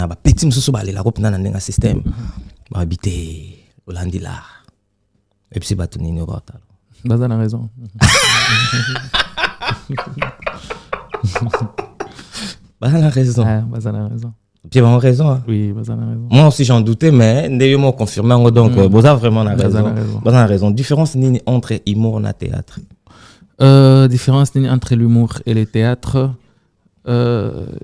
na ba petit mususu ba lela kopina na ndenga système ba habiter Olandila et puis ba tunini rota Bazana a raison. Bazana a raison. Bazana a raison. Puis vraiment raison. Hein? Oui, Bazana a raison. Moi aussi j'en doutais, mais Ndeye m'a confirmé. Donc, Boza vraiment a raison. Bazana a raison. Différence entre humour et théâtre. Différence entre l'humour et le théâtre.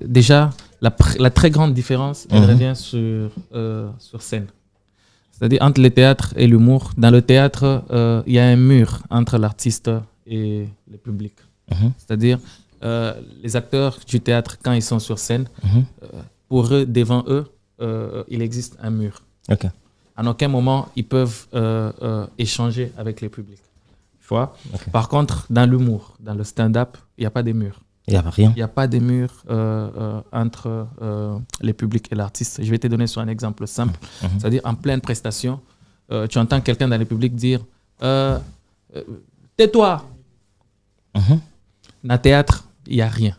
Déjà, la très grande différence, elle revient sur scène. C'est-à-dire entre le théâtre et l'humour. Dans le théâtre, il y a un mur entre l'artiste et le public. C'est-à-dire, les acteurs du théâtre, quand ils sont sur scène, pour eux, devant eux, il existe un mur. Okay. À aucun moment, ils peuvent échanger avec le public. Tu vois? Okay. Par contre, dans l'humour, dans le stand-up, il n'y a pas de mur. Il n'y a rien. Il n'y a pas de mur entre le public et l'artiste. Je vais te donner sur un exemple simple. C'est-à-dire, en pleine prestation, tu entends quelqu'un dans le public dire tais-toi. Dans le théâtre, il n'y a rien.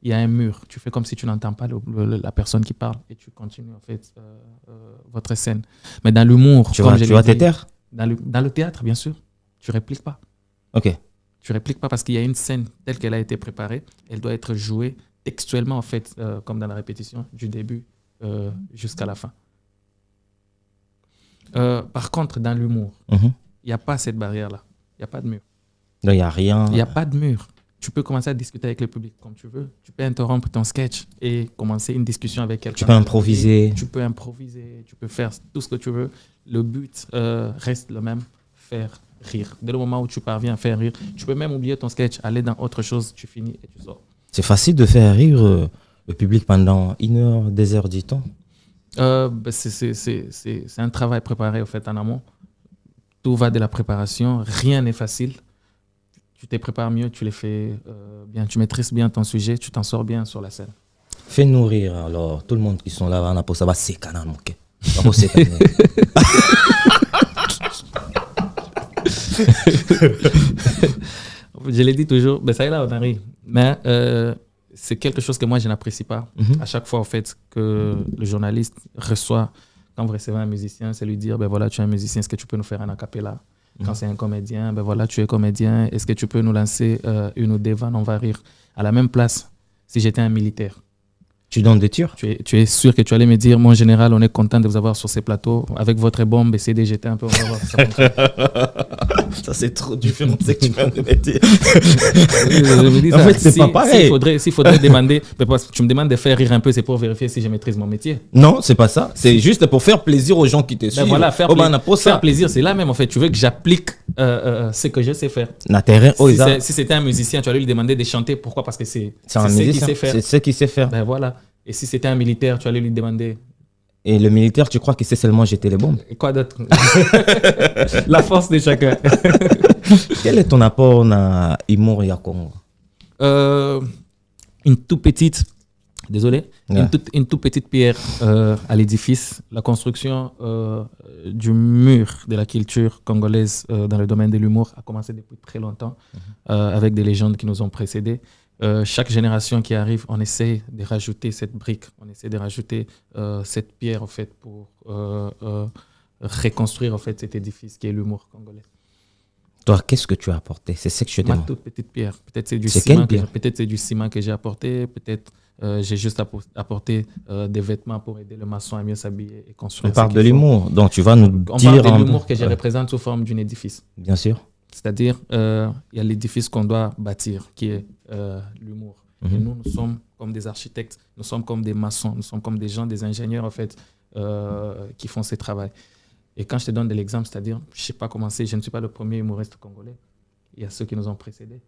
Il y a un mur. Tu fais comme si tu n'entends pas la personne qui parle et tu continues en fait votre scène. Mais dans l'humour, tu vas te taire. Dans le théâtre, bien sûr, tu répliques pas. Ok. Tu répliques pas parce qu'il y a une scène telle qu'elle a été préparée. Elle doit être jouée textuellement en fait, comme dans la répétition, du début jusqu'à la fin. Par contre, dans l'humour, il n'y a pas cette barrière-là. Il n'y a pas de mur. Non, il n'y a rien. Il n'y a pas de mur. Tu peux commencer à discuter avec le public comme tu veux. Tu peux interrompre ton sketch et commencer une discussion avec quelqu'un. Tu peux improviser. Tu peux faire tout ce que tu veux. Le but reste le même, faire rire. Dès le moment où tu parviens à faire rire, tu peux même oublier ton sketch, aller dans autre chose, tu finis et tu sors. C'est facile de faire rire le public pendant 1 heure, 2 heures du temps. C'est un travail préparé au fait en amont. Tout va de la préparation. Rien n'est facile. Tu te prépares mieux, tu les fais bien, tu maîtrises bien ton sujet, tu t'en sors bien sur la scène. Fais-nous rire alors, tout le monde qui sont là, on a pour ça, va c'est canal, ok. Je l'ai dit toujours, ben ça y est là, on arrive. Mais c'est quelque chose que moi je n'apprécie pas. À chaque fois, en fait, que le journaliste reçoit, quand vous recevez un musicien, c'est lui dire, ben voilà, tu es un musicien, est-ce que tu peux nous faire un acapella? Quand c'est un comédien, ben voilà, tu es comédien. Est-ce que tu peux nous lancer une ou deux vannes, on va rire. À la même place, si j'étais un militaire. Tu donnes des tirs? Tu es sûr que tu allais me dire, mon général, on est content de vous avoir sur ces plateaux. Avec votre bombe, essayez de jeter un peu, on va voir ça. Ça, c'est trop différent, c'est que tu viens de me dire. En fait, c'est pas pareil. S'il faudrait demander, parce que tu me demandes de faire rire un peu, c'est pour vérifier si je maîtrise mon métier. Non, c'est pas ça. C'est juste pour faire plaisir aux gens qui te suivent. Ben voilà, faire plaisir, c'est là même. En fait, tu veux que j'applique ce que je sais faire. Si c'était un musicien, tu allais lui demander de chanter. Pourquoi? Parce que c'est ce qu'il sait faire. C'est ce qu'il sait faire. Ben voilà. Et si c'était un militaire, tu allais lui demander. Et le militaire, tu crois qu'il sait seulement jeter les bombes? Et quoi d'autre? La force de chacun. Quel est ton apport à Humour et à Congo? Une toute petite, désolé, une toute petite pierre à l'édifice, la construction du mur de la culture congolaise dans le domaine de l'humour a commencé depuis très longtemps avec des légendes qui nous ont précédés. Chaque génération qui arrive, on essaie de rajouter cette brique, on essaie de rajouter cette pierre en fait pour reconstruire en fait cet édifice qui est l'humour congolais. Toi, qu'est-ce que tu as apporté? C'est ce que je te demande. Ma toute petite pierre. Peut-être c'est du ciment. Peut-être c'est du ciment que j'ai apporté. Peut-être j'ai juste apporté des vêtements pour aider le maçon à mieux s'habiller et construire. On parle de l'humour, donc tu vas nous dire. On parle de l'humour que je représente sous forme d'un édifice. Bien sûr. C'est-à-dire, il y a l'édifice qu'on doit bâtir, qui est l'humour. Et nous sommes comme des architectes, nous sommes comme des maçons, nous sommes comme des gens, des ingénieurs, en fait, qui font ce travail. Et quand je te donne de l'exemple, c'est-à-dire, je ne sais pas comment c'est, je ne suis pas le premier humoriste congolais. Il y a ceux qui nous ont précédés.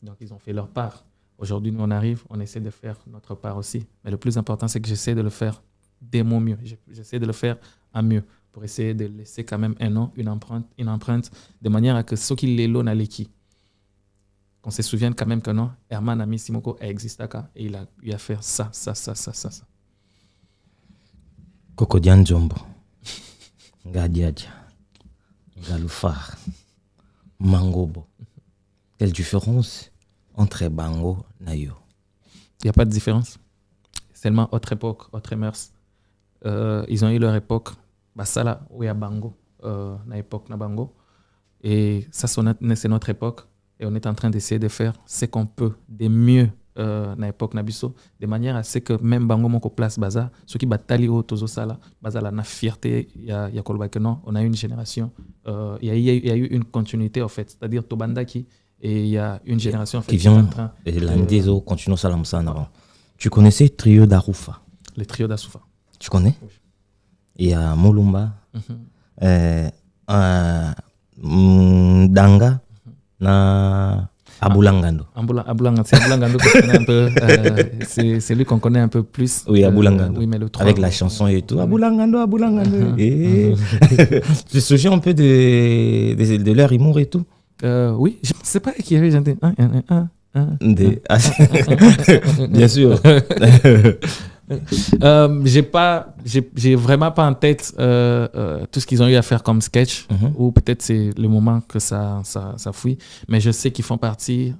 Donc, ils ont fait leur part. Aujourd'hui, nous, on arrive, on essaie de faire notre part aussi. Mais le plus important, c'est que j'essaie de le faire de mon mieux. J'essaie de le faire à mieux, pour essayer de laisser quand même un nom, une empreinte, de manière à que ceux qui l'ont à l'équipe, qu'on se souvienne quand même que non, Herman Ami Simoko a existé et il a fait ça. Cocodian Jombo, Ngadiadja, Ngaloufar, Mangobo. Quelle différence entre Bango et Nayo? Il n'y a pas de différence. Seulement autre époque, autre mœurs. ils ont eu leur époque. Ça là, où il y a Bango, na époque na Bango. Et ça, c'est notre époque. Et on est en train d'essayer de faire ce qu'on peut de mieux na époque na biso, de manière à ce que même Bango moko place baza, ceux qui batali au tozo sala, baza la na fierté, il y a que non, on a une génération, il y a eu une continuité en fait, c'est-à-dire Tobandaki, et il y a une génération en fait, qui vient et l'Andezo continue ça avant. Tu connaissais Trio d'Aroufa? Le Trio d'Aroufa. Tu connais? Oui. Il y a Molumba, Danga, na Abulangando. C'est Abulangando qu'on connaît un peu. C'est lui qu'on connaît un peu plus. Oui, Abulangando. Oui, mais le 3, avec la chanson et tout. Abulangando. Tu te souviens un peu de leur humour et tout? Oui, je ne sais pas qui avait chanté. Bien sûr. J'ai vraiment pas en tête tout ce qu'ils ont eu à faire comme sketch, ou peut-être c'est le moment que ça fouille, mais je sais qu'ils font partie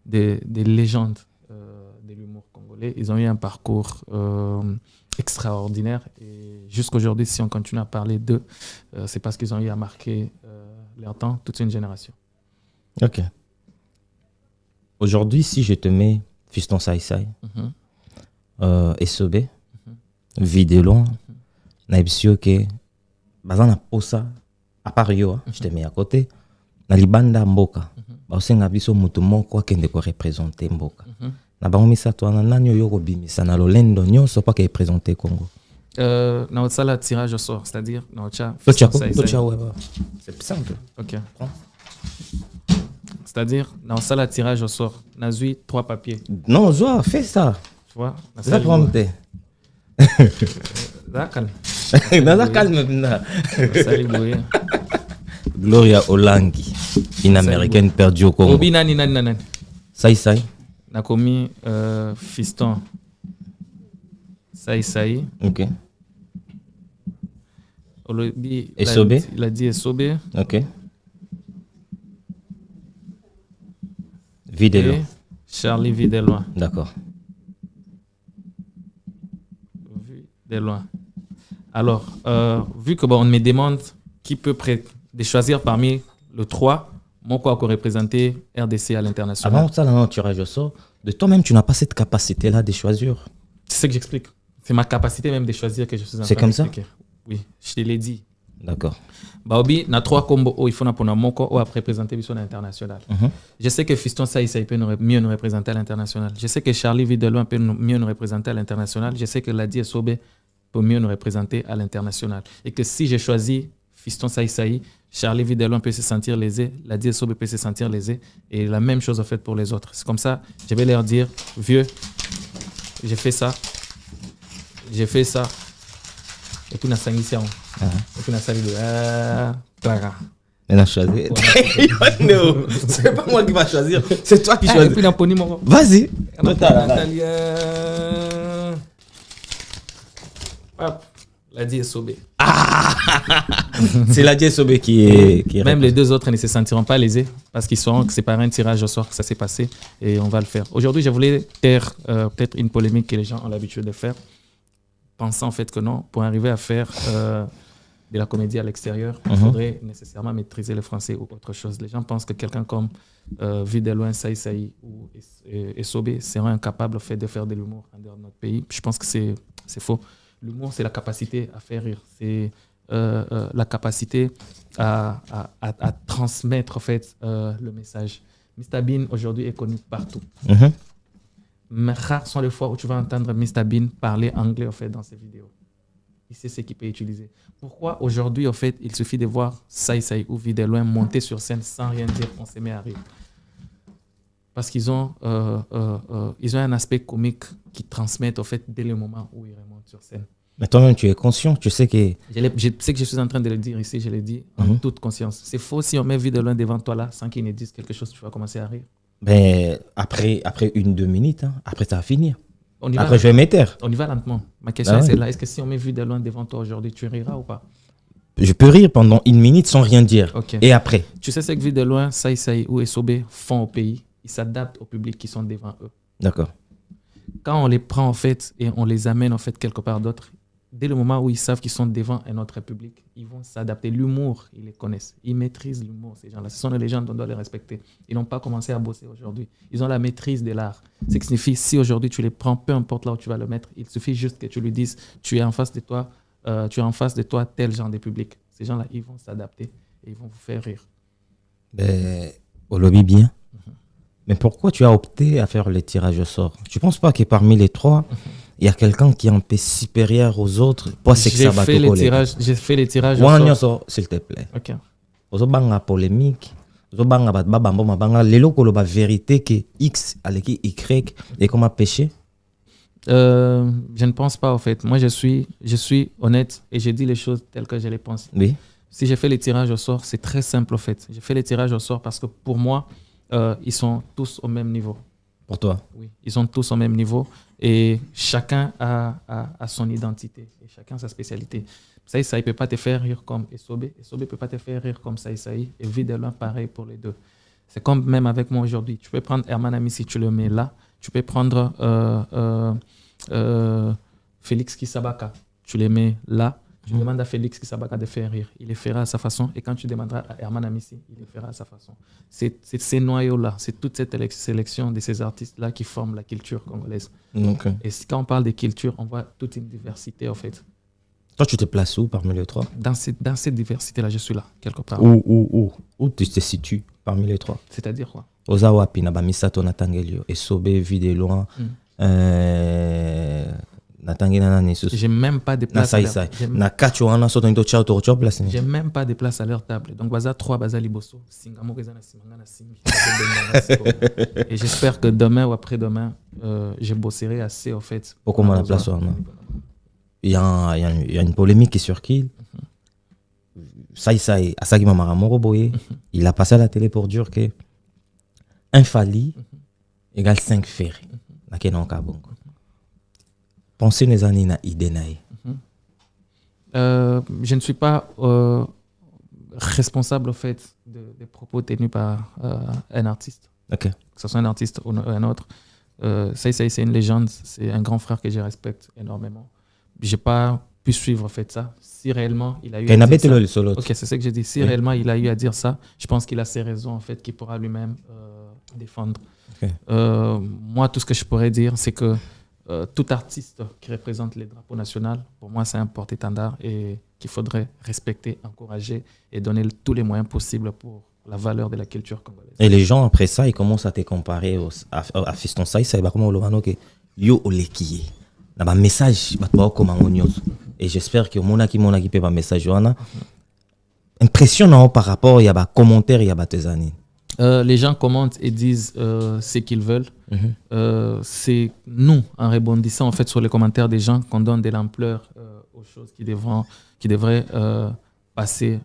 des légendes de l'humour congolais. Ils ont eu un parcours extraordinaire, et jusqu'aujourd'hui, si on continue à parler d'eux, c'est parce qu'ils ont eu à marquer leur temps, toute une génération. Ok. Aujourd'hui, si je te mets Fiston Sai Sai, Esobe, Vidéo, Naibsio ke bazana posa à part yo, je te mets à côté. Na libanda mboka, ba osenga biso mutu moko akende ko représenter mboka. Na bango misato na nani yo ko bimisa na lolendo nyonso pa ke représenter Congo. Na otsala tirage au sort, c'est-à-dire na ocha. C'est simple. OK. C'est-à-dire, dans ça, la tirage au sort, on a 3 papiers. Non, Zoa, fais ça. Tu vois? C'est ça pour me dire. Calme. Gloria Olangi, une américaine perdue au Congo. Obi nani. Sai Sai. On a commis Fiston Sai Sai. Ok. Esobe. Il a dit Esobe. Ok. Vidéo. Charlie Vidéloin. D'accord. Vidéloin. Alors, vu que on me demande qui peut de choisir parmi le 3, mon quoi qu'on représenter RDC à l'international. Avant ça, dans le tirage au sort, de toi-même, tu n'as pas cette capacité-là de choisir. C'est ce que j'explique. C'est ma capacité même de choisir que je suis en train C'est comme ça? Oui, je te l'ai dit. D'accord. Baobi, na 3 combos il faut na pona moko ou après représenter biso à l'international. Je sais que Fiston Sai Sai peut mieux nous représenter à l'international. Je sais que Charlie Vidéloin peut mieux nous représenter à l'international. Je sais que Ladi Esobe peut mieux nous représenter à l'international. Et que si j'ai choisi Fiston Sai Sai, Charlie Vidéloin peut se sentir lésé, Ladi Esobe peut se sentir lésé, et la même chose en fait pour les autres. C'est comme ça, je vais leur dire, vieux, j'ai fait ça, et puis on a sanguissé. Et puis on a sali de Clara. Elle a choisi. Non, c'est pas moi qui va choisir, c'est toi qui choisis. Et puis on a poni mon. Vas-y. Hop, Ladi Esobe. C'est Ladi Esobe qui est même les 2 autres ne se sentiront pas lésés parce qu'ils sauront que c'est par un tirage au sort que ça s'est passé, et on va le faire. Aujourd'hui, je voulais taire peut-être une polémique que les gens ont l'habitude de faire, pensant en fait que non, pour arriver à faire de la comédie à l'extérieur, il faudrait nécessairement maîtriser le français ou autre chose. Les gens pensent que quelqu'un comme Vidéloin, Sai Sai ou Esobe serait incapable en fait, de faire de l'humour en dehors de notre pays. Je pense que c'est faux. L'humour, c'est la capacité à faire rire. C'est la capacité à transmettre en fait, le message. Mr Bean, aujourd'hui, est connu partout. Mais rares sont les fois où tu vas entendre Mr Bean parler anglais en fait, dans ses vidéos. Il sait ce qu'il peut utiliser. Pourquoi aujourd'hui, en fait, il suffit de voir Sai Sai ou Vidéloin monter sur scène sans rien dire, on se met à rire. Parce qu'ils ont un aspect comique qui transmettent en fait, dès le moment où ils remontent sur scène. Mais toi-même, tu es conscient, tu sais que... Je sais que je suis en train de le dire ici, je l'ai dit en toute conscience. C'est faux si on met Vidéloin devant toi là, sans qu'il ne dise quelque chose, tu vas commencer à rire. Ben, après 1-2 minutes, après ça va finir. Après, je vais m'éteindre. On y va lentement. Ma question est là. Est-ce que si on met Vidéloin devant toi aujourd'hui, tu riras ou pas? Je peux rire pendant 1 minute sans rien dire. Okay. Et après? Tu sais ce que Vidéloin, Sai Sai ou Esobe font au pays? Ils s'adaptent au public qui sont devant eux. D'accord. quand on les prend en fait et on les amène en fait quelque part d'autre, dès le moment où ils savent qu'ils sont devant un autre public, ils vont s'adapter. L'humour, ils les connaissent. Ils maîtrisent l'humour, ces gens-là. Ce sont des légendes, on doit les respecter. Ils n'ont pas commencé à bosser aujourd'hui. Ils ont la maîtrise de l'art. Ce qui signifie, si aujourd'hui tu les prends, peu importe là où tu vas le mettre, il suffit juste que tu lui dises, tu es en face de toi tel genre de public. Ces gens-là, ils vont s'adapter et ils vont vous faire rire. Au lobby bien. Mais pourquoi tu as opté à faire le tirage au sort? Tu ne penses pas que parmi les trois, il y a quelqu'un qui est un peu supérieur aux autres? J'ai fait les tirages au sort. S'il te plaît. Ok. Ozobanga polémique. Ozobanga babamba lelo koloba vérité que X aleki Y et comme un péché. Je ne pense pas, en fait. Moi, je suis honnête et je dis les choses telles que je les pense. Oui. Si j'ai fait les tirages au sort, c'est très simple, en fait. J'ai fait les tirages au sort parce que pour moi, ils sont tous au même niveau. Pour toi? Oui, ils sont tous au même niveau et chacun a son identité et chacun sa spécialité. Saï ne peut pas te faire rire comme Esobe. Esobe ne peut pas te faire rire comme Saï. Et Vidéloin, pareil pour les deux. C'est comme même avec moi aujourd'hui. Tu peux prendre Herman Ami si tu le mets là. Tu peux prendre Félix Kisabaka. Tu les mets là. Tu demandes à Félix Kisabaka de faire rire. Il les fera à sa façon. Et quand tu demanderas à Herman Amissi, il les fera à sa façon. C'est ces noyaux-là, c'est toute cette sélection de ces artistes-là qui forment la culture congolaise. Okay. Et quand on parle de culture, on voit toute une diversité, en fait. Toi, tu te places où parmi les trois? Dans cette diversité-là, je suis là, quelque part. Où tu te situes parmi les trois? C'est-à-dire quoi? Ozawapi, Nabamisato, Natangelio, Esobe, Vidéloin, j'ai même pas de place j'ai même pas de place à leur table. Donc baza 3 baza liboso singamo keza na simanga na simbi. Et j'espère que demain ou après-demain je bosserai assez, en fait. Pourquoi on a la place? Il y a une polémique qui circule. Saïsaï Asagi Mamaramoro Boye, il a passé à la télé pour dire que un Fali égale 5 ferrés. Pensez les années na idénaï. Je ne suis pas responsable, en fait, des propos tenus par un artiste. Okay. Que ce soit un artiste ou un autre. C'est une légende, c'est un grand frère que je respecte énormément. Je n'ai pas pu suivre, en fait, ça. Si réellement il a eu à dire ça, ok, c'est ce que j'ai dit. Si réellement il a eu à dire ça, je pense qu'il a ses raisons, en fait, qu'il pourra lui-même défendre. Okay. Moi, tout ce que je pourrais dire, c'est que tout artiste qui représente les drapeaux nationaux, pour moi, c'est un porte-étendard et qu'il faudrait respecter, encourager et donner tous les moyens possibles pour la valeur de la culture congolaise. Et les gens, après ça, ils commencent à te comparer à Fiston Saï, ça va comme au yo olekiye. Il y a un message, et j'espère que mon qui peut un message. Impressionnant par rapport, il y a des commentaires, il y a des années. Les gens commentent et disent ce qu'ils veulent. C'est nous, en rebondissant, en fait, sur les commentaires des gens, qu'on donne de l'ampleur aux choses qui devraient passer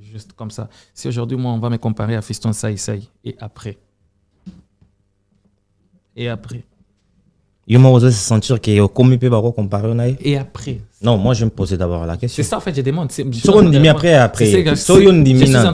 juste comme ça. Si aujourd'hui, moi, on va me comparer à Fiston Saï et après. Je me sentir que comme peut pas comparer. Et après. Non, moi je me posais d'abord la question. C'est ça, en fait, je demande. Je suis en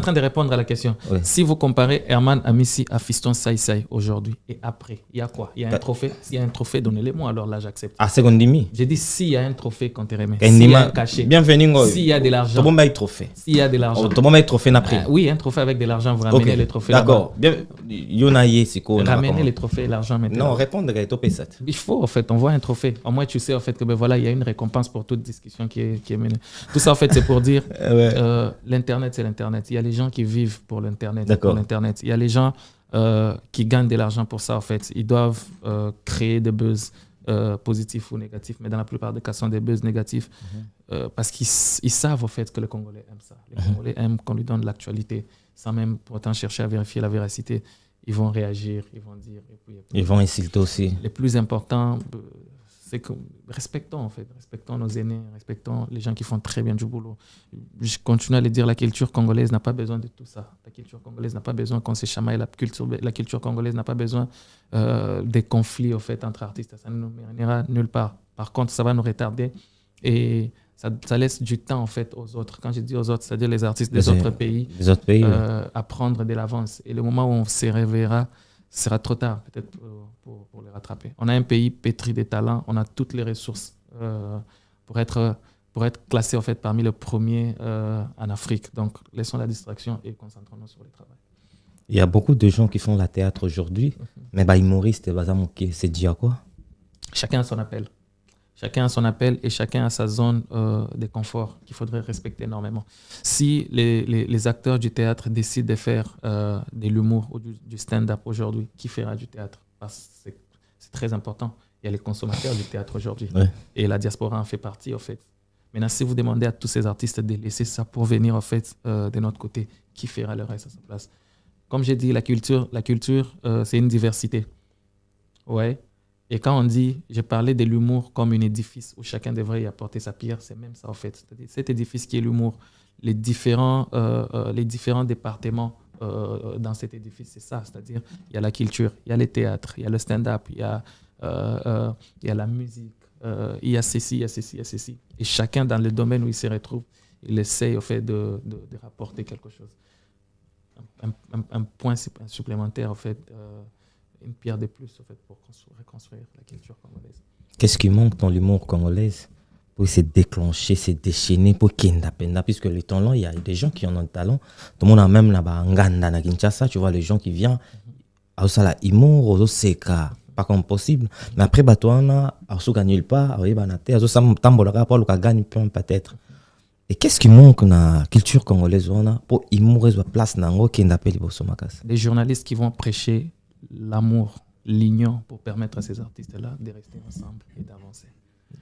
train de répondre à la question. Oui. Si vous comparez Herman Amissi à Fiston Saï aujourd'hui et après, il y a quoi? Il y a un trophée. S'il y a un trophée, donnez-le-moi, alors là j'accepte. Ah, c'est Gondimi. J'ai dit s'il y a un trophée qu'on te remet. S'il y a un cachet. Bienvenue. S'il y a de l'argent. Tout le monde trophée. S'il y a de l'argent. Tout le monde trophée après. Oui, un trophée avec de l'argent, vous ramenez les trophées. D'accord. Ramenez les trophées et l'argent maintenant. Non, répondre à top 7. Il faut, en fait, on voit un trophée. Au moins, tu sais, en fait, que voilà, il y a une récompense pour toute discussion qui est menée. Tout ça, en fait, c'est pour dire l'Internet, c'est l'Internet. Il y a les gens qui vivent pour l'Internet. Il y a les gens qui gagnent de l'argent pour ça, en fait. Ils doivent créer des buzz positifs ou négatifs, mais dans la plupart des cas, ce sont des buzz négatifs parce qu'ils savent, en fait, que les Congolais aiment ça. Les Congolais aiment qu'on lui donne l'actualité sans même pour autant chercher à vérifier la véracité. Ils vont réagir, ils vont dire. Ils vont insulter aussi. Le plus important, c'est que respectons nos aînés, respectons les gens qui font très bien du boulot. Je continue à le dire, la culture congolaise n'a pas besoin de tout ça. La culture congolaise n'a pas besoin qu'on se chamaille. La culture congolaise n'a pas besoin des conflits, en fait, entre artistes. Ça ne nous mènera nulle part. Par contre, ça va nous retarder et ça laisse du temps, en fait, aux autres. Quand je dis aux autres, c'est-à-dire les artistes des autres pays, oui. à prendre de l'avance. Et le moment où on se réveillera ce sera trop tard peut-être pour les rattraper. On a un pays pétri de talents, on a toutes les ressources pour être classé en fait parmi les premiers en Afrique. Donc laissons la distraction et concentrons-nous sur le travail. Il y a beaucoup de gens qui font la théâtre aujourd'hui, mais humoristes, c'est dit à quoi? Chacun a son appel. Chacun a son appel et chacun a sa zone de confort qu'il faudrait respecter énormément. Si les acteurs du théâtre décident de faire de l'humour ou du stand-up aujourd'hui, qui fera du théâtre? Parce que c'est très important. Il y a les consommateurs du théâtre aujourd'hui. Ouais. Et la diaspora en fait partie, en fait. Maintenant, si vous demandez à tous ces artistes de laisser ça pour venir, en fait, de notre côté, qui fera le reste à sa place? Comme j'ai dit, la culture c'est une diversité. Ouais. Et quand on dit, j'ai parlé de l'humour comme un édifice où chacun devrait y apporter sa pierre, c'est même ça en fait. C'est-à-dire cet édifice qui est l'humour, les différents départements dans cet édifice, c'est ça. C'est-à-dire, il y a la culture, il y a le théâtre, il y a le stand-up, il y a la musique, il y a ceci, il y a ceci, il y a ceci. Et chacun dans le domaine où il se retrouve, il essaye en fait de rapporter quelque chose. Un point supplémentaire en fait. Une pierre de plus en fait, pour reconstruire la culture congolaise. Qu'est-ce qui manque dans l'humour congolais pour se déclencher, se déchaîner, pour qu'il y puisque les talents, il y a des gens qui en ont le talent. Tout le monde a même là-bas, en Nganda, na Kinshasa, tu vois les gens qui viennent, à ça la humour, c'est pas comme possible. Mais après, on a gagné nulle part, à ça tambolaka, pour le gagne peut-être. Et qu'est-ce qui manque dans la culture congolaise pour humour place nango qui n'appelle pas Somakas? Les journalistes qui vont prêcher l'amour, l'union pour permettre à ces artistes-là de rester ensemble et d'avancer.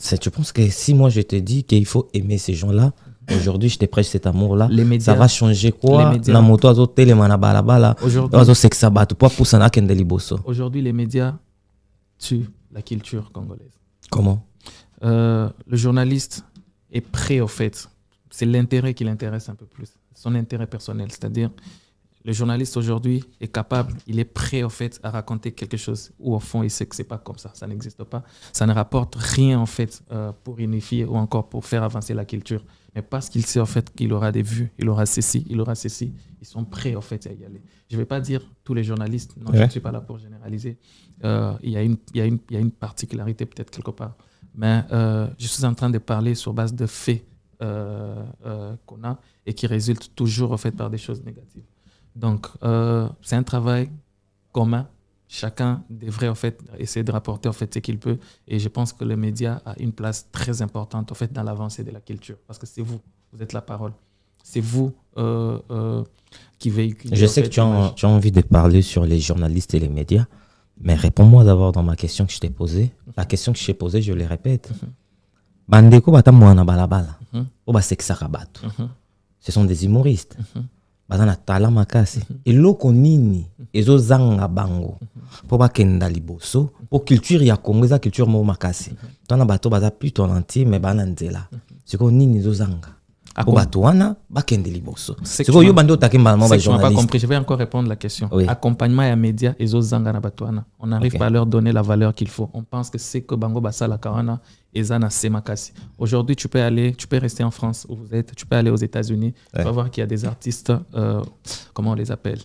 Je pense que si moi je te dis qu'il faut aimer ces gens-là, aujourd'hui je te prêche cet amour-là, médias, ça va changer quoi? Aujourd'hui, les médias tuent la culture congolaise. Comment? Le journaliste est prêt au fait. C'est l'intérêt qui l'intéresse un peu plus, son intérêt personnel, c'est-à-dire le journaliste aujourd'hui est capable, il est prêt au fait à raconter quelque chose où au fond il sait que c'est pas comme ça n'existe pas, ça ne rapporte rien en fait pour unifier ou encore pour faire avancer la culture, mais parce qu'il sait en fait qu'il aura des vues, il aura ceci, ils sont prêts en fait à y aller. Je vais pas dire tous les journalistes, non, je ne suis pas là pour généraliser. Il y a une particularité peut-être quelque part, mais je suis en train de parler sur base de faits qu'on a et qui résultent toujours en fait par des choses négatives. Donc, c'est un travail commun. Chacun devrait en fait, essayer de rapporter en fait, ce qu'il peut. Et je pense que le média a une place très importante en fait, dans l'avancée de la culture. Parce que c'est vous êtes la parole. C'est vous qui véhiculez. Je sais que tu as envie de parler sur les journalistes et les médias, mais réponds-moi d'abord dans ma question que je t'ai posée. La question que je t'ai posée, je les répète. Bandeko batamwana balabala. Ce sont des humoristes. Bazana tala makasi eloko nini ezozanga bango po bakenda liboso po culture ya Congo eza culture mo makasi tona bato baza plutôt entier mais bana nzela siko nini ezozanga po bato wana bakende liboso siko yo bando takemba mo ba journaliste. Tu m'as pas compris, je vais encore répondre à la question. Oui. Accompagnement et médias ezozanga na bato wana, on n'arrive pas à leur donner la valeur qu'il faut. On pense que c'est que bango basala kawana ezana semakasi. Aujourd'hui, tu peux rester en France où vous êtes, tu peux aller aux États-Unis, tu vas voir qu'il y a des artistes, comment on les appelle,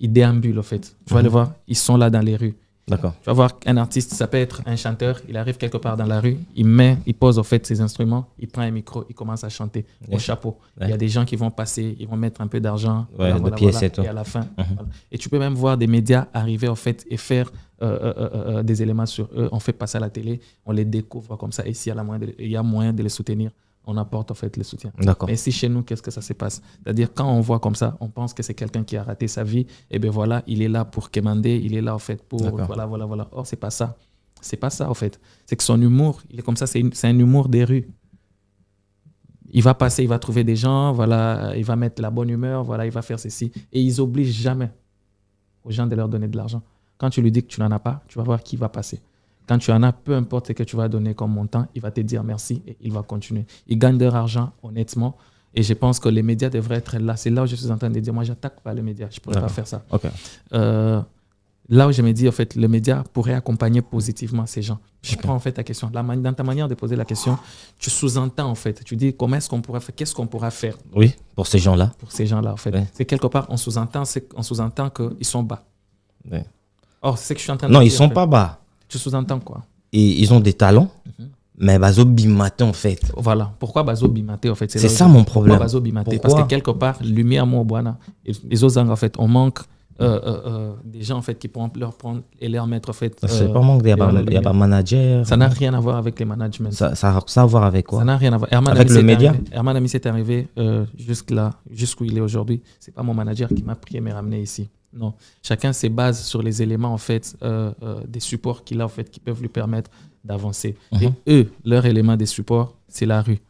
ils déambulent en fait. Tu vas les voir, ils sont là dans les rues. D'accord. Tu vas voir un artiste, ça peut être un chanteur, il arrive quelque part dans la rue, il pose en fait ses instruments, il prend un micro, il commence à chanter au chapeau. Il y a des gens qui vont passer, ils vont mettre un peu d'argent, et à la fin. Voilà. Et tu peux même voir des médias arriver en fait et faire des éléments sur eux, on fait passer à la télé, on les découvre comme ça, et s'il y a moyen de les soutenir, on apporte en fait le soutien. D'accord. Mais ici chez nous, qu'est-ce que ça se passe? C'est-à-dire quand on voit comme ça, on pense que c'est quelqu'un qui a raté sa vie, et bien voilà, il est là pour quémander, il est là en fait pour voilà. Or c'est pas ça. C'est pas ça en fait. C'est que son humour, il est comme ça, c'est un humour des rues. Il va passer, il va trouver des gens, voilà, il va mettre la bonne humeur, voilà, il va faire ceci, et ils obligent jamais aux gens de leur donner de l'argent. Quand tu lui dis que tu n'en as pas, tu vas voir qui va passer. Quand tu en as, peu importe ce que tu vas donner comme montant, il va te dire merci et il va continuer. Ils gagnent leur argent honnêtement et je pense que les médias devraient être là. C'est là où je suis en train de dire, moi, j'attaque pas les médias. Je ne pourrais pas faire ça. Okay. Là où je me dis, en fait, le média pourrait accompagner positivement ces gens. Je prends en fait ta question. Dans ta manière de poser la question, tu sous-entends en fait. Tu dis, comment est-ce qu'on pourrait faire? Qu'est-ce qu'on pourra faire? Oui, pour ces gens-là. Pour ces gens-là, en fait. Ouais. C'est quelque part, on sous-entend qu'ils sont bas. Ouais. Or, c'est ce que je suis en train de Non, dire. ils sont pas bas. Tu sous-entends quoi? Et ils ont des talents, mais bazo bimaté en fait. Voilà. Pourquoi Bazo Bimaté en fait? C'est ça mon problème. Pourquoi Bazo Bimaté? Parce que quelque part, lumière mon boana. Les autres en fait, on manque des gens en fait qui pourront leur prendre et leur mettre en fait. C'est pas manque, il y a pas manager. Ça n'a rien à voir avec les managements. Ça a à voir avec quoi? Ça n'a rien à voir. Avec le média? Herman Ami s'est arrivé jusqu'où il est aujourd'hui. C'est pas mon manager qui m'a pris et m'a ramené ici. Non. Chacun se base sur les éléments en fait des supports qu'il a en fait qui peuvent lui permettre d'avancer. Et eux, leur élément des supports, c'est la rue.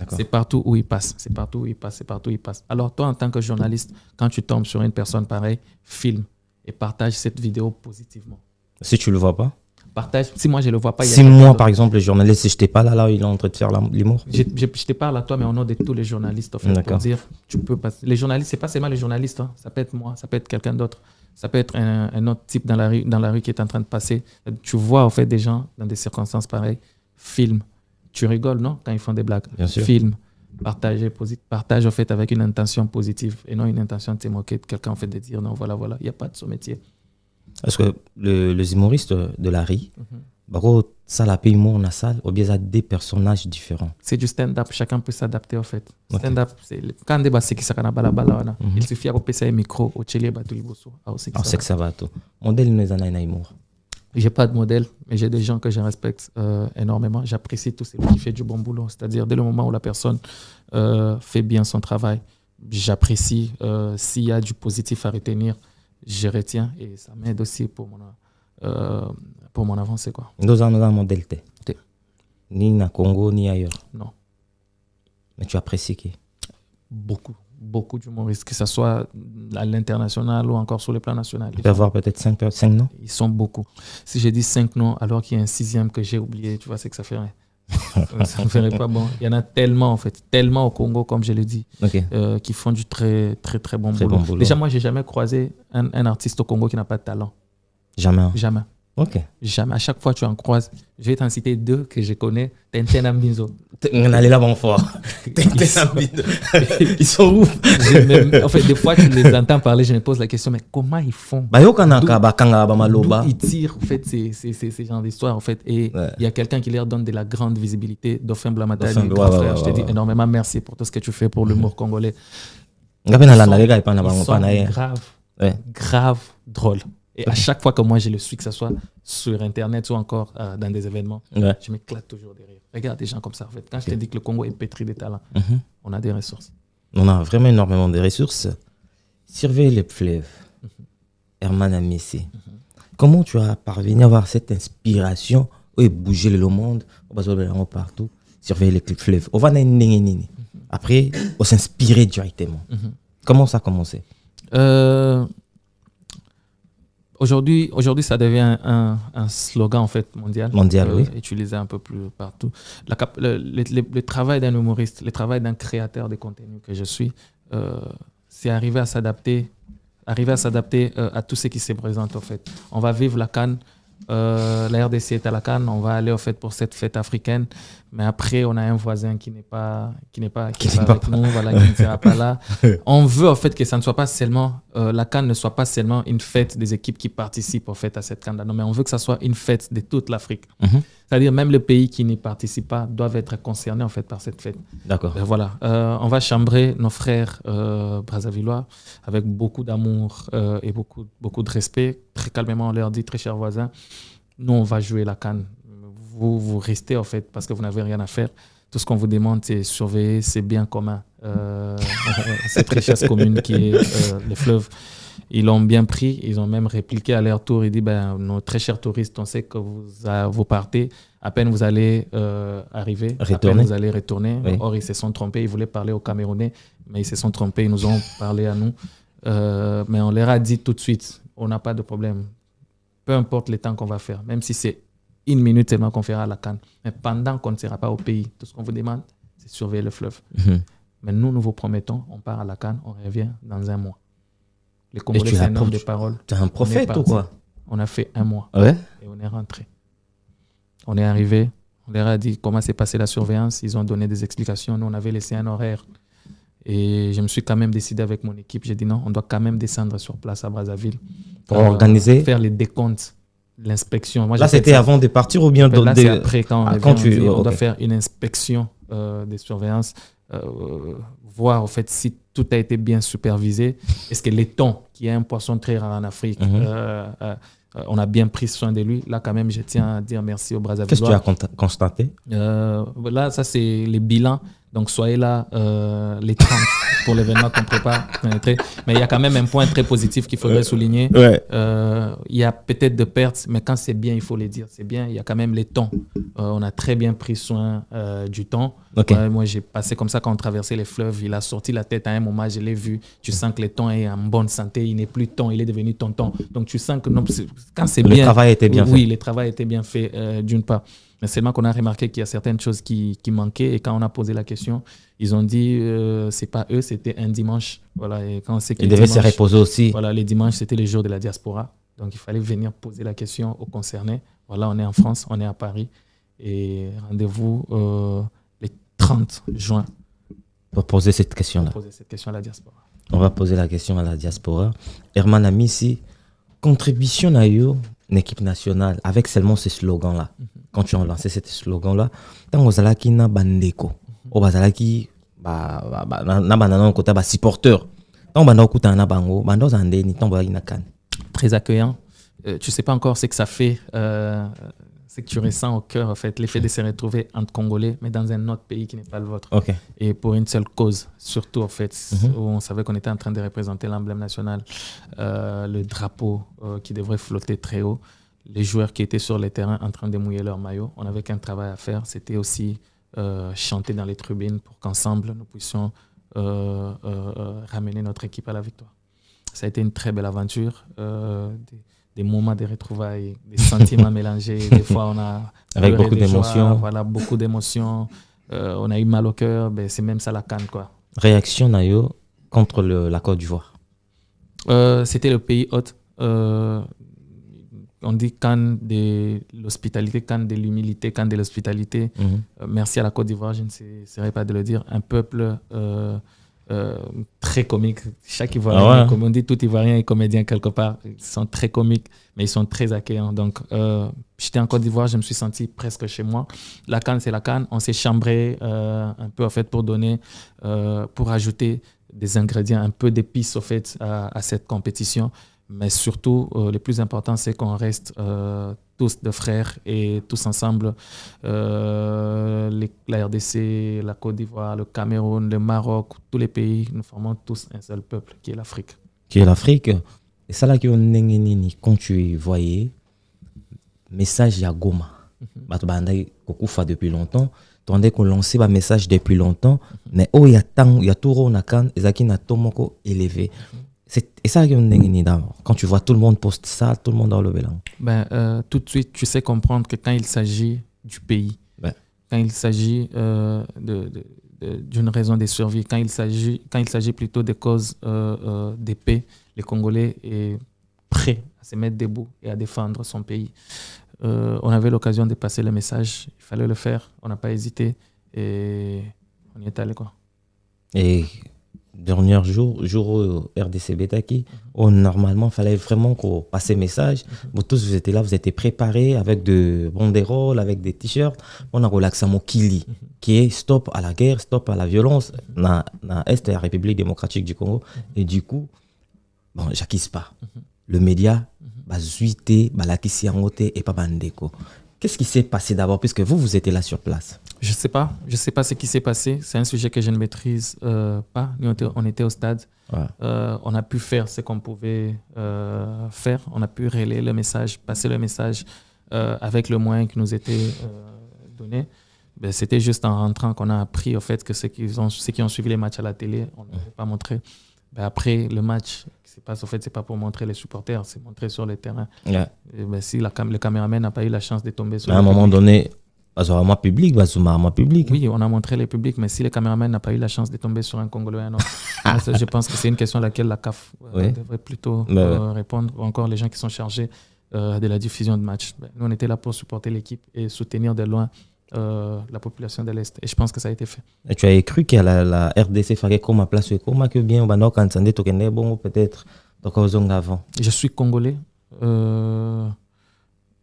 C'est partout où il passe. C'est partout où il passe. C'est partout où il passe. Alors toi, en tant que journaliste, quand tu tombes sur une personne pareille, filme et partage cette vidéo positivement. Si tu le vois pas? Partage. Si moi je le vois pas. Si moi, par exemple, le journaliste, si je n'étais pas là, il est en train de faire l'humour. Je te parle à toi, mais au nom de tous les journalistes, en fait, pour dire, tu peux pas. Les journalistes, c'est pas seulement les journalistes. Hein. Ça peut être moi, ça peut être quelqu'un d'autre, ça peut être un autre type dans la rue qui est en train de passer. Tu vois en fait des gens dans des circonstances pareilles. Filme. Tu rigoles, non, quand ils font des blagues. Bien sûr. Filme. Partage en fait avec une intention positive et non une intention de te moquer de quelqu'un en fait de dire non voilà il n'y a pas de métier. Parce que les humoristes de la rue, ça la paix humour na salle, ou bien ça des personnages différents. C'est du stand-up, chacun peut s'adapter en fait. Stand-up, c'est quand débat c'est qui ça kana bala il suffit de passer un micro au télé bateau liboso. C'est que ça va tout. Modèle nous en a humour. J'ai pas de modèle, mais j'ai des gens que je respecte énormément. J'apprécie tout celui qui fait du bon boulot. C'est-à-dire, dès le moment où la personne fait bien son travail, j'apprécie. S'il y a du positif à retenir, je retiens. Et ça m'aide aussi pour mon avancée. Quoi. Nous avons un modèle. Ni na Congo, ni ailleurs. Non. Mais tu apprécies qui? Beaucoup d'humoristes, que ce soit à l'international ou encore sur le plan national. Tu peux avoir peut-être 5 noms? Ils sont beaucoup. Si j'ai dit 5 noms, alors qu'il y a un 6e que j'ai oublié, tu vois, c'est que ça ferait. Ça ne ferait pas bon. Il y en a tellement, en fait, tellement au Congo, comme je l'ai dit, qui font du très, très, très bon boulot. Déjà, moi, je n'ai jamais croisé un artiste au Congo qui n'a pas de talent. Jamais? Jamais. Ok. Jamais. À chaque fois, tu en croises. Je vais t'en citer 2 que je connais. Tintin Ambinzo. On allait là-bas fort. Ils sont ouf. En fait, des fois, tu les entends parler, je me pose la question, mais comment ils font? D'où ils tirent, en fait, ces genres d'histoires, en fait. Et il y a quelqu'un qui leur donne de la grande visibilité. Dauphin Blamatali, frère, je te dis énormément merci pour tout ce que tu fais pour l'humour congolais. Ils sont grave drôles. Et à chaque fois que moi je le suis, que ce soit sur Internet ou encore dans des événements, je m'éclate toujours de rire. Regarde des gens comme ça. En fait. Quand je te dis que le Congo est pétri de talents, on a des ressources. On a vraiment énormément de ressources. Surveiller les fleuves. Herman Amissé. Comment tu as parvenu à avoir cette inspiration et bouger le monde partout, surveiller les fleuves? On va après, on s'inspirer directement. Comment ça a commencé? Aujourd'hui, ça devient un slogan en fait mondial. Oui. Utilisé un peu plus partout. Le travail d'un humoriste, le travail d'un créateur de contenu que je suis, c'est arriver à s'adapter à tout ce qui se présente en fait. On va vivre la CAN. La RDC est à la CAN, on va aller au fait pour cette fête africaine, mais après on a un voisin qui n'est pas avec nous, voilà, qui ne sera pas là. On veut en fait que ça ne soit pas seulement la CAN ne soit pas seulement une fête des équipes qui participent en fait à cette CAN, non, mais on veut que ça soit une fête de toute l'Afrique. C'est-à-dire même les pays qui n'y participent pas doivent être concernés en fait par cette fête. D'accord. Voilà, on va chambrer nos frères brazzavillois avec beaucoup d'amour et beaucoup de respect. Très calmement, on leur dit, très chers voisins, nous on va jouer la CAN. Vous restez en fait parce que vous n'avez rien à faire. Tout ce qu'on vous demande, c'est surveiller ces biens communs, cette richesse commune qui est les fleuves. Ils l'ont bien pris, ils ont même répliqué à leur tour. Ils disent, nos très chers touristes, on sait que vous partez, à peine vous allez arriver, à peine vous allez retourner. Oui. Or, ils se sont trompés, ils voulaient parler aux Camerounais, mais ils se sont trompés, ils nous ont parlé à nous. Mais on leur a dit tout de suite, on n'a pas de problème. Peu importe le temps qu'on va faire, même si c'est 1 minute seulement qu'on fera à la CAN. Mais pendant qu'on ne sera pas au pays, tout ce qu'on vous demande, c'est surveiller le fleuve. Mais nous vous promettons, on part à la CAN, on revient dans 1 mois. Les Congolais, c'est un homme de parole. Tu es un prophète ou quoi? On a fait 1 mois. Ouais. Et on est rentré. On est arrivé, on leur a dit comment s'est passée la surveillance. Ils ont donné des explications. Nous, on avait laissé un horaire. Et je me suis quand même décidé avec mon équipe. J'ai dit non, on doit quand même descendre sur place à Brazzaville. Pour organiser. Faire les décomptes, l'inspection. Là, c'était avant de partir ou bien là, c'est après, quand on okay. doit faire une inspection des surveillances, voir en fait si tout a été bien supervisé. Est-ce que le thon, qui est un poisson très rare en Afrique, on a bien pris soin de lui. Là, quand même, je tiens à dire merci au Brazzaville. Qu'est-ce que tu as constaté? Là, ça, c'est les bilans. Donc, soyez là les 30 pour l'événement qu'on prépare. Mais il y a quand même un point très positif qu'il faudrait souligner. Ouais. Il y a peut-être de pertes, mais quand c'est bien, il faut les dire. C'est bien, il y a quand même les thons. On a très bien pris soin du thon. Okay. Moi, j'ai passé comme ça quand on traversait les fleuves. Il a sorti la tête à un moment, je l'ai vu. Tu sens que le thon est en bonne santé. Il n'est plus thon, il est devenu tonton. Donc, tu sens que non, quand c'est bien... Le travail était bien fait. Oui, le travail était bien fait, d'une part. Mais seulement qu'on a remarqué qu'il y a certaines choses qui manquaient. Et quand on a posé la question, ils ont dit c'est pas eux, c'était un dimanche. Voilà, et quand c'est ils devaient se reposer aussi. Voilà, les dimanches, c'était les jours de la diaspora. Donc, il fallait venir poser la question aux concernés. Voilà, on est en France, on est à Paris. Et rendez-vous les 30 juin. Pour poser cette question-là. Pour poser cette question à la diaspora. On va poser la question à la diaspora. Herman Amissi, contribution à une équipe nationale avec seulement ce slogan-là. Quand tu as lancé ce slogan-là, tant que tu na bandeko, ou bazalaki na banana côté supporter, tant banda okuta na bango, banda zande ni tant na kan. Très accueillant. Tu sais pas encore ce que ça fait, c'est que tu ressens au cœur en fait l'effet de se retrouver entre Congolais, mais dans un autre pays qui n'est pas le vôtre. Okay. Et pour une seule cause, surtout en fait, où on savait qu'on était en train de représenter l'emblème national, le drapeau qui devrait flotter très haut. Les joueurs qui étaient sur le terrain en train de mouiller leur maillot. On n'avait qu'un travail à faire, c'était aussi chanter dans les tribunes pour qu'ensemble nous puissions ramener notre équipe à la victoire. Ça a été une très belle aventure, des moments de retrouvailles, des sentiments mélangés. Des fois, on a avec beaucoup d'émotions. Voilà, beaucoup d'émotions. On a eu mal au cœur, ben, c'est même ça la CAN, quoi. Réaction Nayo contre la Côte d'Ivoire. C'était le pays hôte. On dit CAN de l'hospitalité, CAN de l'humilité, CAN de l'hospitalité. Merci à la Côte d'Ivoire, je ne cesserai pas de le dire. Un peuple très comique. Chaque Ivoirien, comme on dit, tout Ivoirien est comédien quelque part. Ils sont très comiques, mais ils sont très accueillants. Donc, j'étais en Côte d'Ivoire, je me suis senti presque chez moi. La CAN, c'est la CAN. On s'est chambré un peu en fait pour donner, pour ajouter des ingrédients, un peu d'épices au fait à cette compétition. Mais surtout, le plus important, c'est qu'on reste tous de frères et tous ensemble. La RDC, la Côte d'Ivoire, le Cameroun, le Maroc, tous les pays, nous formons tous un seul peuple qui est l'Afrique. Qui est l'Afrique. Et ça là qui quand tu voyais message à Goma, depuis longtemps. Tandis qu'on lançait un message depuis longtemps, mais il y a tout le monde qui est élevé. Et ça, quand tu vois tout le monde poste ça, tout le monde dans le vélo. Tout de suite, tu sais comprendre que quand il s'agit du pays, quand il s'agit d'une raison de survie, quand il s'agit plutôt des causes de paix, les Congolais sont prêts à se mettre debout et à défendre son pays. On avait l'occasion de passer le message, il fallait le faire, on n'a pas hésité et on y est allé, quoi. Et dernier jour RDC Betaki, normalement, il fallait vraiment qu'on passe le message. Vous tous, vous étiez là, vous étiez préparés avec de banderoles, avec des t-shirts. On a relaxé mon Kili, qui est stop à la guerre, stop à la violence dans l'Est de la République démocratique du Congo. Et du coup, bon, j'acquise pas. Le média, zuité, balakisi angote et pas bandeko. Qu'est-ce qui s'est passé d'abord, puisque vous étiez là sur place? Je sais pas ce qui s'est passé. C'est un sujet que je ne maîtrise pas. Nous, on était au stade. Ouais. On a pu faire ce qu'on pouvait faire. On a pu relayer le message, passer le message avec le moyen qui nous était donné. Ben, c'était juste en rentrant qu'on a appris au fait que ceux qui ont suivi les matchs à la télé, on n'avait pas montré. Ben, après le match, c'est pas pour montrer les supporters, c'est montrer sur le terrain. Yeah. Et ben, si le caméraman n'a pas eu la chance de tomber sur à un moment donné, public. Oui, on a montré les publics, mais si le caméraman n'a pas eu la chance de tomber sur un Congolais, un autre, je pense que c'est une question à laquelle la CAF devrait plutôt répondre, ou encore les gens qui sont chargés de la diffusion de matchs. Nous, on était là pour supporter l'équipe et soutenir de loin la population de l'Est. Et je pense que ça a été fait. Et tu as cru que la RDC ferait comme à place comme que bien on quand bon peut-être donc avant. Je suis congolais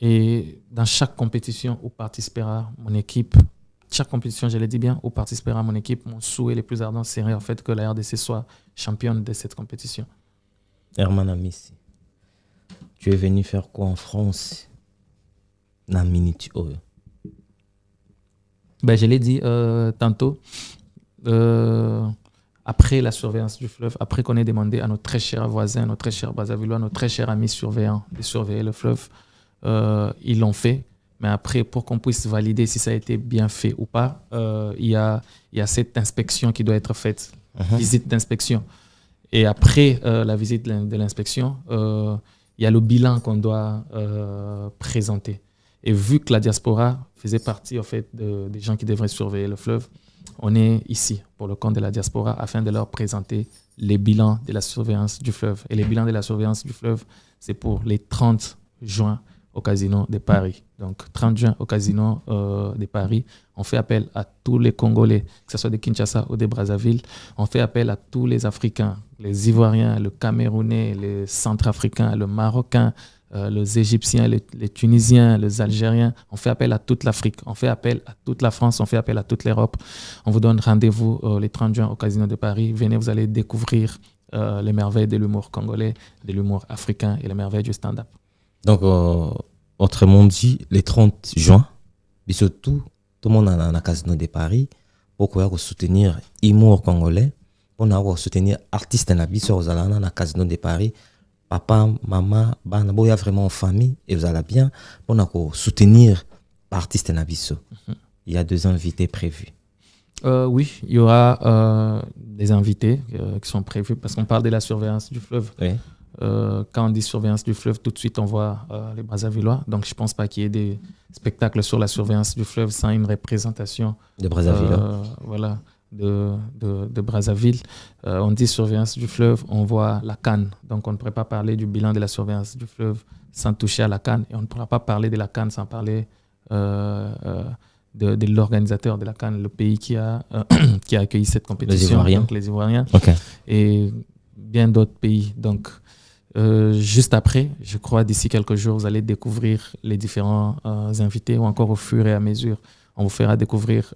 et dans chaque compétition où participera mon équipe, chaque compétition, je l'ai dit bien, où participera mon équipe, mon souhait le plus ardent serait en fait que la RDC soit championne de cette compétition. Herman Amissi, tu es venu faire quoi en France? Na minute Ben, je l'ai dit tantôt, après la surveillance du fleuve, après qu'on ait demandé à nos très chers voisins, nos très chers Brazzavillois, nos très chers amis surveillants de surveiller le fleuve, ils l'ont fait. Mais après, pour qu'on puisse valider si ça a été bien fait ou pas, il y a cette inspection qui doit être faite, visite d'inspection. Et après la visite de l'inspection, il y a le bilan qu'on doit présenter. Et vu que la diaspora faisait partie en fait, des gens qui devraient surveiller le fleuve, on est ici pour le compte de la diaspora afin de leur présenter les bilans de la surveillance du fleuve. Et les bilans de la surveillance du fleuve, c'est pour les 30 juin au Casino de Paris. Donc 30 juin au Casino de Paris, on fait appel à tous les Congolais, que ce soit de Kinshasa ou de Brazzaville. On fait appel à tous les Africains, les Ivoiriens, le Camerounais, les Centrafricains, le Marocain, les Égyptiens, les Tunisiens, les Algériens. On fait appel à toute l'Afrique, on fait appel à toute la France, on fait appel à toute l'Europe. On vous donne rendez-vous les 30 juin au Casino de Paris. Venez, vous allez découvrir les merveilles de l'humour congolais, de l'humour africain et les merveilles du stand-up. Donc, autrement dit, les 30 juin, mais surtout, tout le monde a un Casino de Paris pour soutenir l'humour congolais, pour soutenir l'artiste dans le Casino de Paris. Papa, maman, il y a vraiment une famille et vous allez bien pour soutenir l'artiste dans Il y a 2 invités prévus. Oui, il y aura des invités qui sont prévus parce qu'on parle de la surveillance du fleuve. Oui. Quand on dit surveillance du fleuve, tout de suite on voit les Brazzavillois. Donc je ne pense pas qu'il y ait des spectacles sur la surveillance du fleuve sans une représentation de Brazzaville. Voilà, de Brazzaville. On dit surveillance du fleuve, on voit la CAN. Donc on ne pourrait pas parler du bilan de la surveillance du fleuve sans toucher à la CAN. Et on ne pourra pas parler de la CAN sans parler de l'organisateur de la CAN, le pays qui a accueilli cette compétition. Les Ivoiriens. Okay. Et bien d'autres pays. Donc juste après, je crois d'ici quelques jours, vous allez découvrir les différents invités ou encore au fur et à mesure. On vous fera découvrir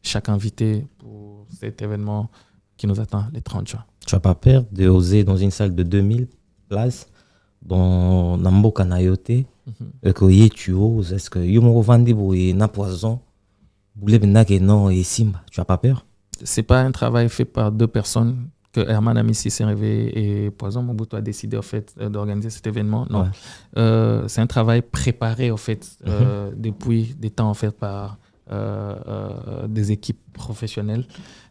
chaque invité pour cet événement qui nous attend les 30 juin. Tu n'as pas peur d'oser dans une salle de 2000 places dans Namboka Nayote et que tu oses? Est-ce que Yumoro Vandibo et Napoison, non et Simba? Tu n'as pas peur? Ce n'est pas un travail fait par 2 personnes. Que Herman Amissi s'est réveillé et Poison Mobutu a décidé en fait, d'organiser cet événement. Non, ouais. C'est un travail préparé en fait, depuis des temps en fait, par des équipes professionnelles.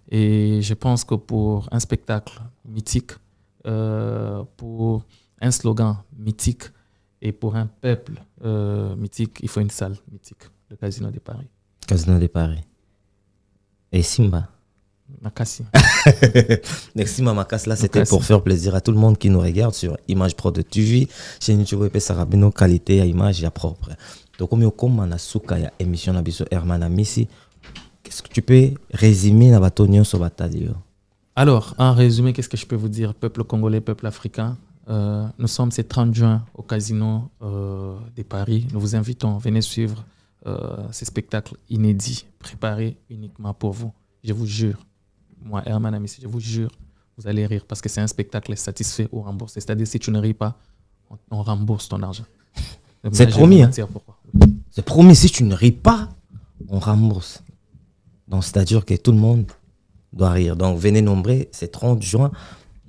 Et je pense que pour un spectacle mythique, pour un slogan mythique et pour un peuple mythique, il faut une salle mythique, le Casino de Paris. Casino de Paris. Et Simba? Makassi. Merci Makassi. Là, c'était pour faire plaisir à tout le monde qui nous regarde sur Image Pro de TV. Chez YouTube, et Sarabino, qualité à image et propre. Donc, comme on a souka ya émission na biso Herman Amissi, qu'est-ce que tu peux résumer na batonio so batadio? Alors, en résumé, qu'est-ce que je peux vous dire? Peuple congolais, peuple africain, nous sommes ce 30 juin au Casino de Paris. Nous vous invitons, venez suivre ces spectacles inédits, préparés uniquement pour vous. Je vous jure. Moi, Herman Amissi, je vous jure, vous allez rire parce que c'est un spectacle satisfait ou remboursé. C'est-à-dire, si tu ne ris pas, on rembourse ton argent. C'est promis. Hein? C'est promis, si tu ne ris pas, on rembourse. Donc, c'est-à-dire que tout le monde doit rire. Donc, venez nombreux, c'est 30 juin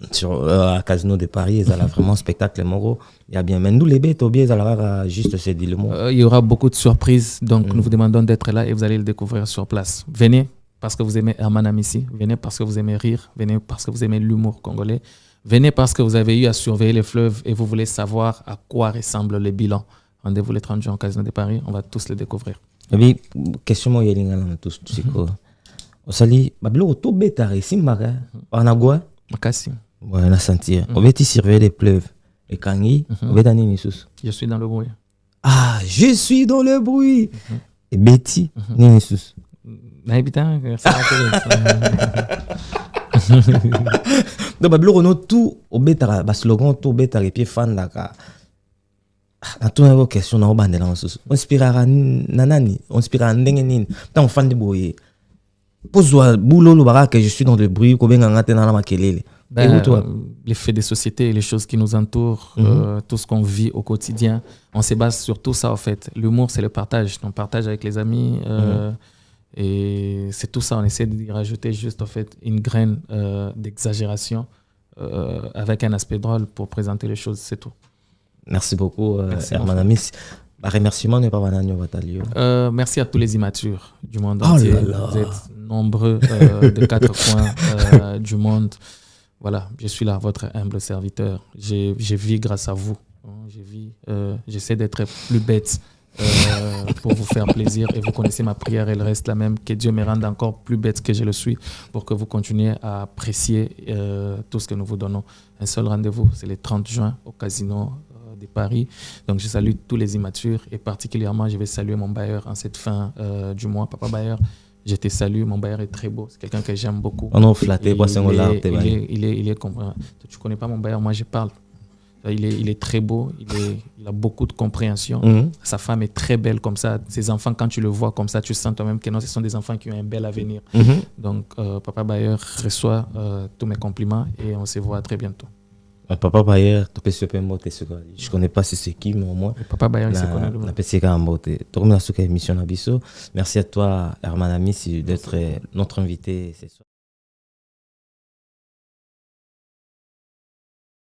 à Casino de Paris. Il y a vraiment un spectacle moro. Il y a bien. Mais nous, les bêtes, il y a juste ce dit le mot. Il y aura beaucoup de surprises. Donc, nous vous demandons d'être là et vous allez le découvrir sur place. Venez. Parce que vous aimez Herman Amissi, venez parce que vous aimez rire, venez parce que vous aimez l'humour congolais, venez parce que vous avez eu à surveiller les fleuves et vous voulez savoir à quoi ressemble le bilan. Rendez-vous les 30 juin au Casino de Paris, on va tous le découvrir. Et puis, question moi tous Osali, babilo to beta Simba on a quoi? Makassi. Ouais, on a senti. On va surveiller les fleuves. Et Kangi, on va donner une Je suis dans le bruit. Ah, je suis dans le bruit. et Betty nini sous Naïbitan, ça donc bablo no tout au beta ba slogan tout beta et puis fan daka na tout une question na obande là sous on inspirera nanani on inspirera ndenge nini tant fan de boye pozwa boulot lo bara que je suis dans le bruit ko benga ngate na makelele. L'effet des sociétés, les choses qui nous entourent, tout ce qu'on vit au quotidien, on se base sur tout ça en fait. L'humour, c'est le partage. On partage avec les amis et c'est tout ça. On essaie d'y rajouter juste en fait une graine d'exagération avec un aspect drôle pour présenter les choses, c'est tout. Merci beaucoup, Herman Amis. Remerciement n'est pas banani Watalio. Merci à tous les immatures du monde entier. Vous êtes nombreux de 4 coins du monde. Voilà, je suis là, votre humble serviteur. Je vis grâce à vous. J'essaie d'être plus bête pour vous faire plaisir. Et vous connaissez ma prière, elle reste la même. Que Dieu me rende encore plus bête que je le suis pour que vous continuiez à apprécier tout ce que nous vous donnons. Un seul rendez-vous, c'est le 30 juin au Casino de Paris. Donc, je salue tous les immatures et particulièrement, je vais saluer mon bailleur en cette fin du mois. Papa Bailleur, je te salue, mon bailleur est très beau, c'est quelqu'un que j'aime beaucoup. On a flatté, il est tu connais pas mon bailleur, moi je parle. Il est très beau, il a beaucoup de compréhension. Sa femme est très belle comme ça. Ses enfants, quand tu le vois comme ça, tu sens toi-même que non, ce sont des enfants qui ont un bel avenir. Donc, Papa Bailleur reçoit tous mes compliments et on se voit très bientôt. Papa Bayer, je connais pas si c'est qui, mais au moins. Papa Bayer, il se connaît. Merci à toi, Herman Amis, d'être notre invité ce soir.